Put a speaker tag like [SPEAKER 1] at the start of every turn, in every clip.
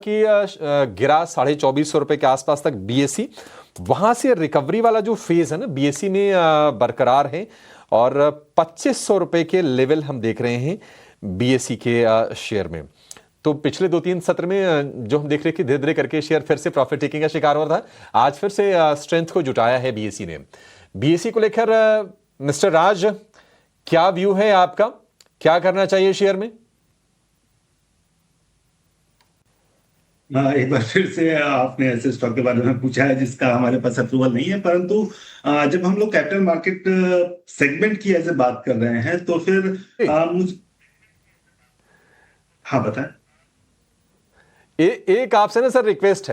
[SPEAKER 1] कि गिरा 2450 के आसपास तक बीएसई। वहां से रिकवरी वाला जो फेज है ना बीएसई में बरकरार है और 2500 के लेवल हम देख रहे हैं बीएसई के शेयर में। तो पिछले 2-3 सत्र में जो हम देख रहे कि धीरे धीरे करके शेयर फिर से प्रॉफिट टेकिंग का शिकार हो रहा था। आज फिर से स्ट्रेंथ को जुटाया है बीएसई ने। बीएसई को लेकर मिस्टर राज, क्या व्यू है आपका, क्या करना चाहिए शेयर में?
[SPEAKER 2] एक बार फिर से आपने ऐसे स्टॉक के बारे में पूछा है जिसका हमारे पास अप्रूवल नहीं है, परंतु जब हम लोग कैपिटल मार्केट सेगमेंट की ऐसे बात कर रहे हैं तो फिर हाँ बताएं।
[SPEAKER 1] एक आपसे ना सर रिक्वेस्ट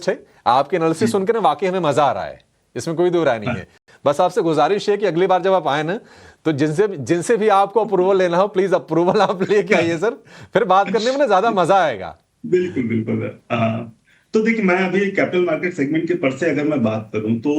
[SPEAKER 1] है, आपके एनालिसिस सुनकर ना वाकई हमें मजा आ रहा है, इसमें कोई दो राय नहीं है। बस आपसे गुजारिश है कि अगली बार जब आप आए ना तो जिनसे भी आपको अप्रूवल लेना हो प्लीज अप्रूवल आप लेके आइए सर, फिर बात करने में ना ज्यादा मजा आएगा।
[SPEAKER 2] बिल्कुल बिल्कुल। तो देखिए, मैं अभी कैपिटल मार्केट सेगमेंट के पर से अगर मैं बात करूं तो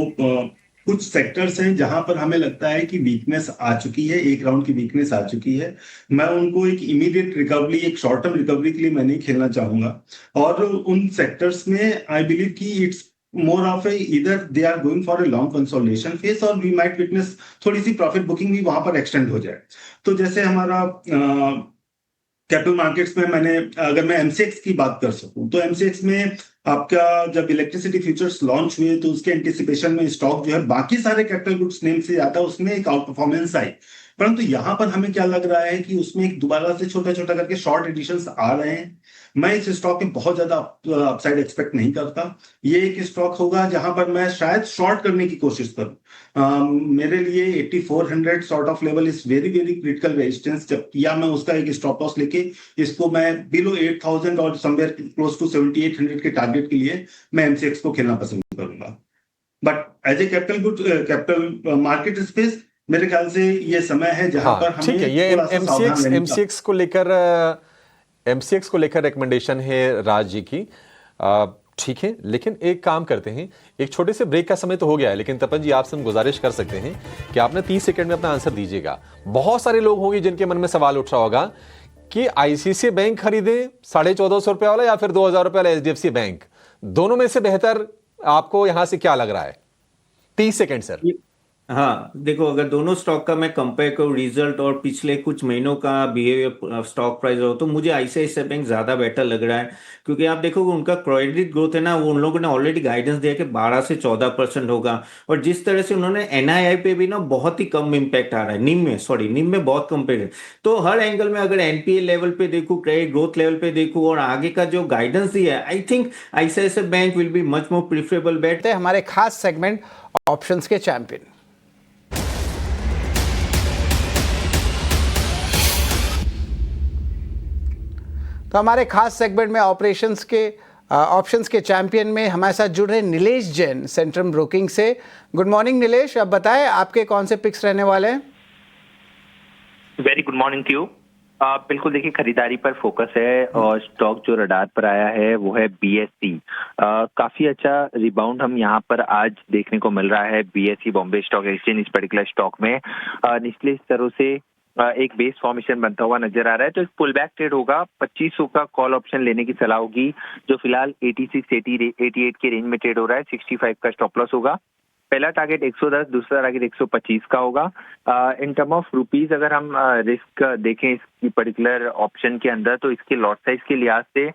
[SPEAKER 2] कुछ सेक्टर्स हैं जहां पर हमें लगता है कि वीकनेस आ चुकी है, एक राउंड की वीकनेस आ चुकी है। मैं उनको एक इमीडिएट रिकवरी, एक शॉर्ट टर्म रिकवरी के लिए मैं नहीं खेलना चाहूंगा। और उन सेक्टर्स में आई बिलीव कि it's more of a either they are going for a long consolidation phase और वी माइट विटनेस थोड़ी सी प्रॉफिट बुकिंग भी वहां पर एक्सटेंड हो जाए। तो जैसे हमारा कैपिटल मार्केट्स में मैंने, अगर मैं एमसीएक्स की बात कर सकूं तो एमसीएक्स में आपका जब इलेक्ट्रिसिटी फ्यूचर्स लॉन्च हुए तो उसके एंटिसिपेशन में स्टॉक जो है बाकी सारे कैपिटल गुड्स नेम से ज्यादा उसमें एक आउट परफॉर्मेंस आई। परंतु यहां पर हमें क्या लग रहा है कि उसमें एक दोबारा से छोटा छोटा करके शॉर्ट एडिशंस आ रहे हैं। मैं इस स्टॉक में बहुत ज्यादा अपसाइड एक्सपेक्ट नहीं करता। ये एक स्टॉक होगा जहां पर मैं शायद शॉर्ट करने की कोशिश करूं। मेरे लिए 8400 sort of level is very very critical resistance, जब या मैं उसका एक स्टॉप लॉस लेके इसको मैं बिलो 8000 और समवेयर क्लोज टू 7800 के टारगेट के लिए मैं एमसीएक्स को खेलना पसंद करूंगा। But as a capital market space मेरे ख्याल से ये समय है जहां पर हमें
[SPEAKER 1] ठीक है। ये एमसीएक्स को लेकर रिकमेंडेशन है राज जी की, ठीक है। लेकिन एक काम करते हैं, एक छोटे से ब्रेक का समय तो हो गया है, लेकिन तपन जी आपसे हम गुजारिश कर सकते हैं कि आपने 30 सेकंड में अपना आंसर दीजिएगा। बहुत सारे लोग होंगे जिनके मन में सवाल उठ रहा होगा कि आईसीआईसीआई बैंक खरीदे 1450 रुपए वाला या फिर 2000 रुपए वाला एचडीएफसी बैंक, दोनों में से बेहतर आपको यहां से क्या लग रहा है? 30 सेकंड सर।
[SPEAKER 3] हाँ देखो, अगर दोनों स्टॉक का मैं कंपेयर करूँ रिजल्ट और पिछले कुछ महीनों का बिहेवियर स्टॉक प्राइस हो, तो मुझे आईसीआईसीआई बैंक ज़्यादा बेटर लग रहा है। क्योंकि आप देखोगे उनका क्रेडिट ग्रोथ है ना, वो उन लोगों ने ऑलरेडी गाइडेंस दिया कि 12 से 14% होगा। और जिस तरह से उन्होंने एनआईआई पे भी ना बहुत ही कम इम्पैक्ट आ रहा है, निम में बहुत कम पे। तो हर एंगल में अगर एनपीए लेवल पे देखूँ, क्रेडिट ग्रोथ लेवल पे देखूँ और आगे का जो गाइडेंस दिया है, I think ICICI bank will be much more preferable bet.
[SPEAKER 4] हमारे खास सेगमेंट ऑप्शंस के चैंपियन। तो हमारे खास सेगमेंट में ऑप्शंस के चैंपियन में हमारे साथ जुड़ रहे नीलेश जैन सेंट्रम ब्रोकिंग से। गुड मॉर्निंग नीलेश, अब बताएं आपके कौन से पिक्स रहने वाले हैं?
[SPEAKER 5] Very good morning to you. बिल्कुल, देखिए खरीदारी पर फोकस है और स्टॉक जो रडार पर आया है वो है बीएसई। काफी अच्छा रिबाउंड हम यहाँ पर आज देखने को मिल रहा है बीएसई बॉम्बे स्टॉक एक्सचेंज। इस पर्टिकुलर स्टॉक में निचले स्तरों से एक बेस फॉर्मेशन बनता हुआ नजर आ रहा है। तो एक पुल बैक ट्रेड होगा, 2500 का कॉल ऑप्शन लेने की सलाह होगी, जो फिलहाल 86-88 के रेंज में ट्रेड हो रहा है। 65 का स्टॉप लॉस होगा। पहला टारगेट 110, दूसरा टारगेट 125 का होगा। इन टर्म ऑफ रुपीज अगर हम रिस्क देखें इसकी पर्टिकुलर ऑप्शन के अंदर, तो इसके लॉट साइज के लिहाज से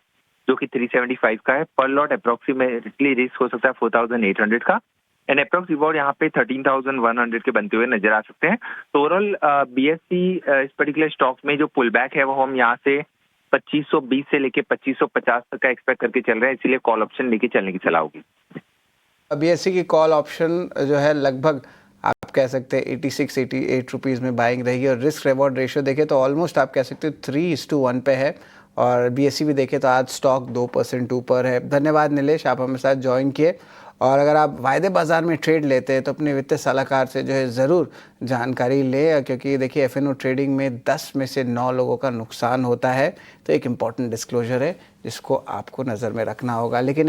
[SPEAKER 5] जो कि 375 का है, पर लॉट अप्रोक्सीमेटली रिस्क हो सकता है 4800 का। एंड अप्रोक्स रिवॉर्ड यहाँ पे 13,100 के बनते हुए नजर आ सकते हैं। तो ओवरऑल बीएसई इस पर्टिकुलर स्टॉक में जो पुल बैक है वो हम यहाँ से 2520 से लेके 2550 तक का एक्सपेक्ट करके चल रहे हैं, इसीलिए कॉल ऑप्शन लेके चलने की सलाह होगी।
[SPEAKER 4] बीएसई की कॉल ऑप्शन जो है लगभग आप कह सकते हैं 86-88 रुपीज़ में बाइंग रही है। और रिस्क रिवॉर्ड रेशियो देखें तो ऑलमोस्ट आप कह सकते हो 3:1 पे है। और बीएसई भी देखें तो आज स्टॉक 2% ऊपर है। धन्यवाद नीलेश, आप हमारे साथ ज्वाइन किए। और अगर आप वायदे बाज़ार में ट्रेड लेते हैं तो अपने वित्तीय सलाहकार से जो है ज़रूर जानकारी लें, क्योंकि देखिए एफएनओ ट्रेडिंग में 10 में से 9 लोगों का नुकसान होता है। तो एक इम्पॉर्टेंट डिस्क्लोजर है जिसको आपको नज़र में रखना होगा। लेकिन एक